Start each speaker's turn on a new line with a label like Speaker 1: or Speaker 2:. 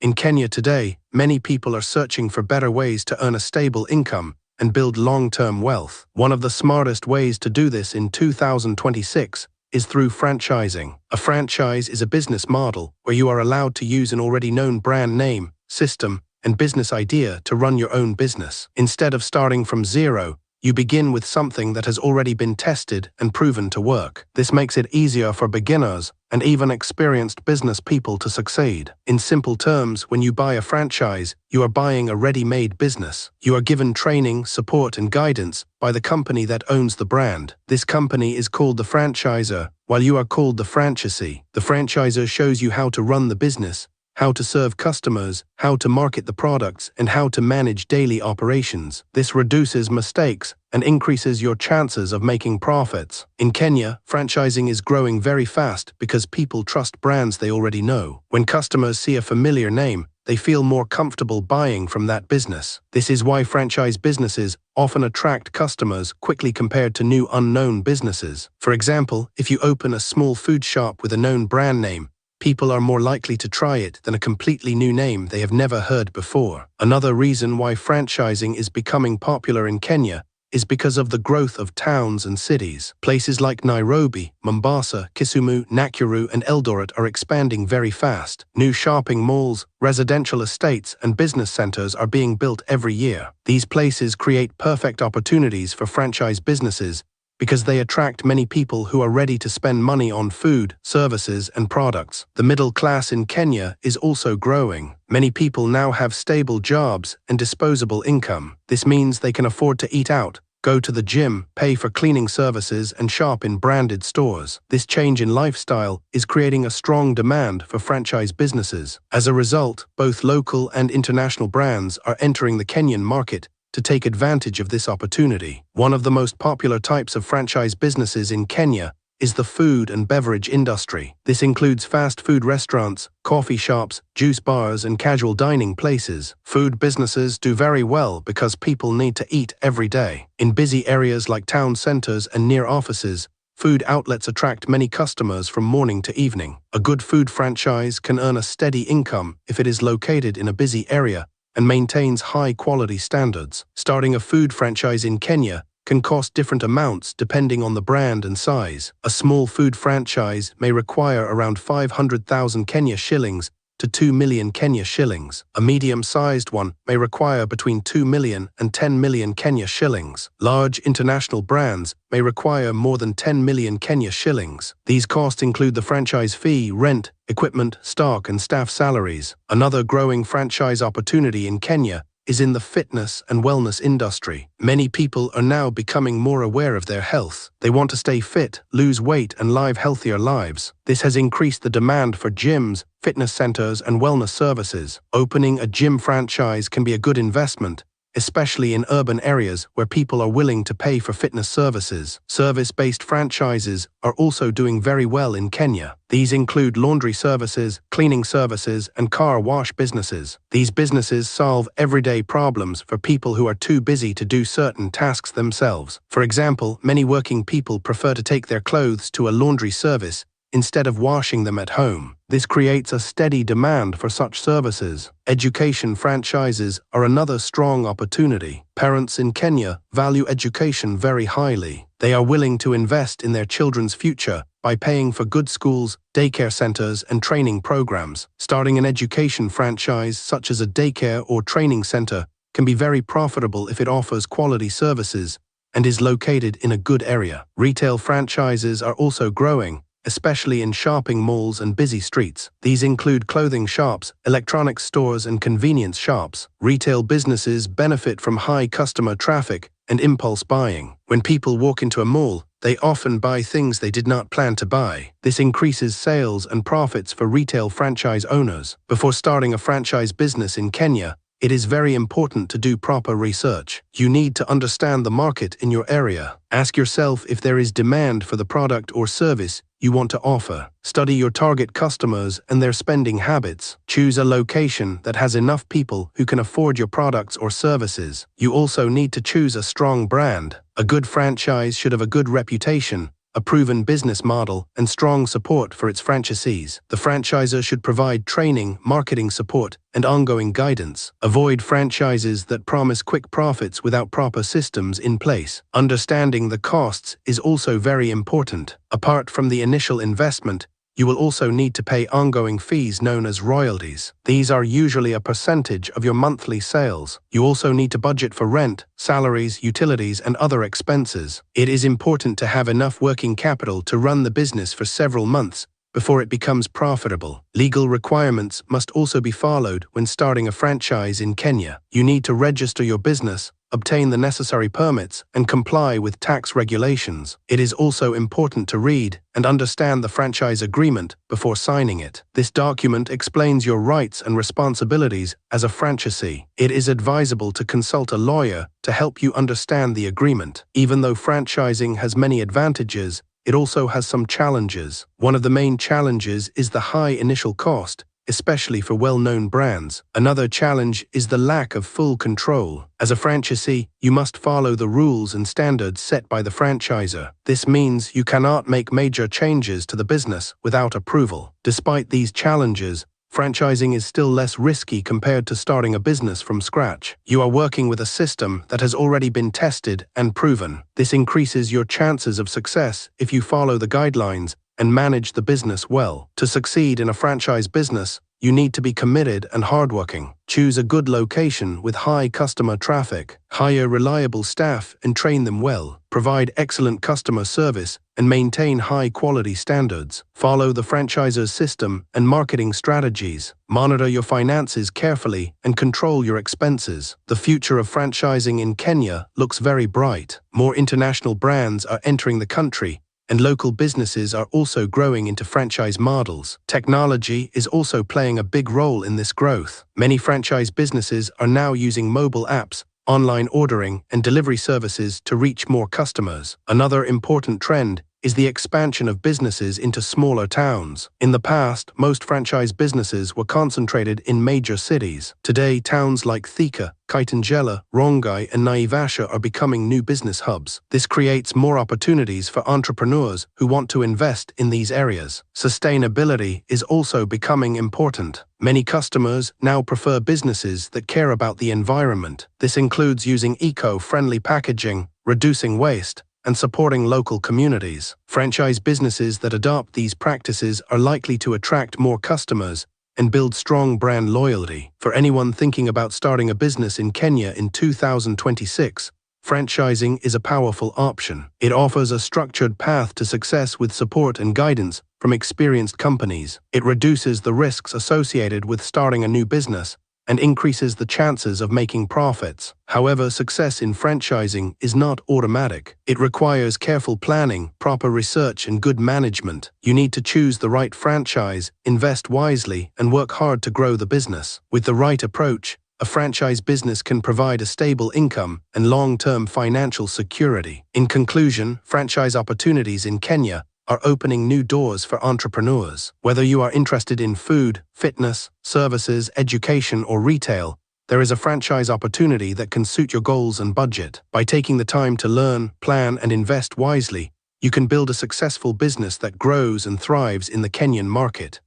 Speaker 1: In Kenya today, many people are searching for better ways to earn a stable income and build long-term wealth. One of the smartest ways to do this in 2026 is through franchising. A franchise is a business model where you are allowed to use an already known brand name, system, and business idea to run your own business. Instead of starting from zero, you begin with something that has already been tested and proven to work. This makes it easier for beginners and even experienced business people to succeed. In simple terms, when you buy a franchise, you are buying a ready-made business. You are given training, support, and guidance by the company that owns the brand. This company is called the franchisor, while you are called the franchisee. The franchisor shows you how to run the business, how to serve customers, how to market the products, and how to manage daily operations. This reduces mistakes and increases your chances of making profits. In Kenya, franchising is growing very fast because people trust brands they already know. When customers see a familiar name, they feel more comfortable buying from that business. This is why franchise businesses often attract customers quickly compared to new unknown businesses. For example, if you open a small food shop with a known brand name, people are more likely to try it than a completely new name they have never heard before. Another reason why franchising is becoming popular in Kenya is because of the growth of towns and cities. Places like Nairobi, Mombasa, Kisumu, Nakuru, and Eldoret are expanding very fast. New shopping malls, residential estates, and business centers are being built every year. These places create perfect opportunities for franchise businesses because they attract many people who are ready to spend money on food, services, and products. The middle class in Kenya is also growing. Many people now have stable jobs and disposable income. This means they can afford to eat out, go to the gym, pay for cleaning services, and shop in branded stores. This change in lifestyle is creating a strong demand for franchise businesses. As a result, both local and international brands are entering the Kenyan market to take advantage of this opportunity. One of the most popular types of franchise businesses in Kenya is the food and beverage industry. This includes fast food restaurants, coffee shops, juice bars, and casual dining places. Food businesses do very well because people need to eat every day. In busy areas like town centers and near offices, food outlets attract many customers from morning to evening. A good food franchise can earn a steady income if it is located in a busy area and maintains high-quality standards. Starting a food franchise in Kenya can cost different amounts depending on the brand and size. A small food franchise may require around 500,000 Kenya shillings to 2 million Kenya shillings. A medium-sized one may require between 2 million and 10 million Kenya shillings. Large international brands may require more than 10 million Kenya shillings. These costs include the franchise fee, rent, equipment, stock, and staff salaries. Another growing franchise opportunity in Kenya is in the fitness and wellness industry. Many people are now becoming more aware of their health. They want to stay fit, lose weight, and live healthier lives. This has increased the demand for gyms, fitness centers, and wellness services. Opening a gym franchise can be a good investment, especially in urban areas where people are willing to pay for fitness services. Service-based franchises are also doing very well in Kenya. These include laundry services, cleaning services, and car wash businesses. These businesses solve everyday problems for people who are too busy to do certain tasks themselves. For example, many working people prefer to take their clothes to a laundry service instead of washing them at home. This creates a steady demand for such services. Education franchises are another strong opportunity. Parents in Kenya value education very highly. They are willing to invest in their children's future by paying for good schools, daycare centers, and training programs. Starting an education franchise such as a daycare or training center can be very profitable if it offers quality services and is located in a good area. Retail franchises are also growing, especially in shopping malls and busy streets. These include clothing shops, electronics stores, and convenience shops. Retail businesses benefit from high customer traffic and impulse buying. When people walk into a mall, they often buy things they did not plan to buy. This increases sales and profits for retail franchise owners. Before starting a franchise business in Kenya, it is very important to do proper research. You need to understand the market in your area. Ask yourself if there is demand for the product or service you want to offer. Study your target customers and their spending habits. Choose a location that has enough people who can afford your products or services. You also need to choose a strong brand. A good franchise should have a good reputation a proven business model, and strong support for its franchisees. The franchisor should provide training, marketing support, and ongoing guidance. Avoid franchises that promise quick profits without proper systems in place. Understanding the costs is also very important. Apart from the initial investment, you will also need to pay ongoing fees known as royalties. These are usually a percentage of your monthly sales. You also need to budget for rent, salaries, utilities, and other expenses. It is important to have enough working capital to run the business for several months before it becomes profitable. Legal requirements must also be followed when starting a franchise in Kenya. You need to register your business, obtain the necessary permits, and comply with tax regulations. It is also important to read and understand the franchise agreement before signing it. This document explains your rights and responsibilities as a franchisee. It is advisable to consult a lawyer to help you understand the agreement. Even though franchising has many advantages, it also has some challenges. One of the main challenges is the high initial cost, especially for well-known brands. Another challenge is the lack of full control. As a franchisee, you must follow the rules and standards set by the franchisor. This means you cannot make major changes to the business without approval. Despite these challenges, franchising is still less risky compared to starting a business from scratch. You are working with a system that has already been tested and proven. This increases your chances of success if you follow the guidelines and manage the business well. To succeed in a franchise business, you need to be committed and hardworking. Choose a good location with high customer traffic. Hire reliable staff and train them well. Provide excellent customer service and maintain high-quality standards. Follow the franchisor's system and marketing strategies. Monitor your finances carefully and control your expenses. The future of franchising in Kenya looks very bright. More international brands are entering the country, and local businesses are also growing into franchise models. Technology is also playing a big role in this growth. Many franchise businesses are now using mobile apps, online ordering, and delivery services to reach more customers. Another important trend is the expansion of businesses into smaller towns. In the past, most franchise businesses were concentrated in major cities. Today, towns like Thika, Kitengela, Rongai, and Naivasha are becoming new business hubs. This creates more opportunities for entrepreneurs who want to invest in these areas. Sustainability is also becoming important. Many customers now prefer businesses that care about the environment. This includes using eco-friendly packaging, reducing waste, and supporting local communities. Franchise businesses that adopt these practices are likely to attract more customers and build strong brand loyalty. For anyone thinking about starting a business in Kenya in 2026, franchising is a powerful option. It offers a structured path to success with support and guidance from experienced companies. It reduces the risks associated with starting a new business and increases the chances of making profits. However, success in franchising is not automatic. It requires careful planning, proper research, and good management. You need to choose the right franchise, invest wisely, and work hard to grow the business. With the right approach, a franchise business can provide a stable income and long-term financial security. In conclusion, franchise opportunities in Kenya are opening new doors for entrepreneurs. Whether you are interested in food, fitness, services, education, or retail, there is a franchise opportunity that can suit your goals and budget. By taking the time to learn, plan, and invest wisely, you can build a successful business that grows and thrives in the Kenyan market.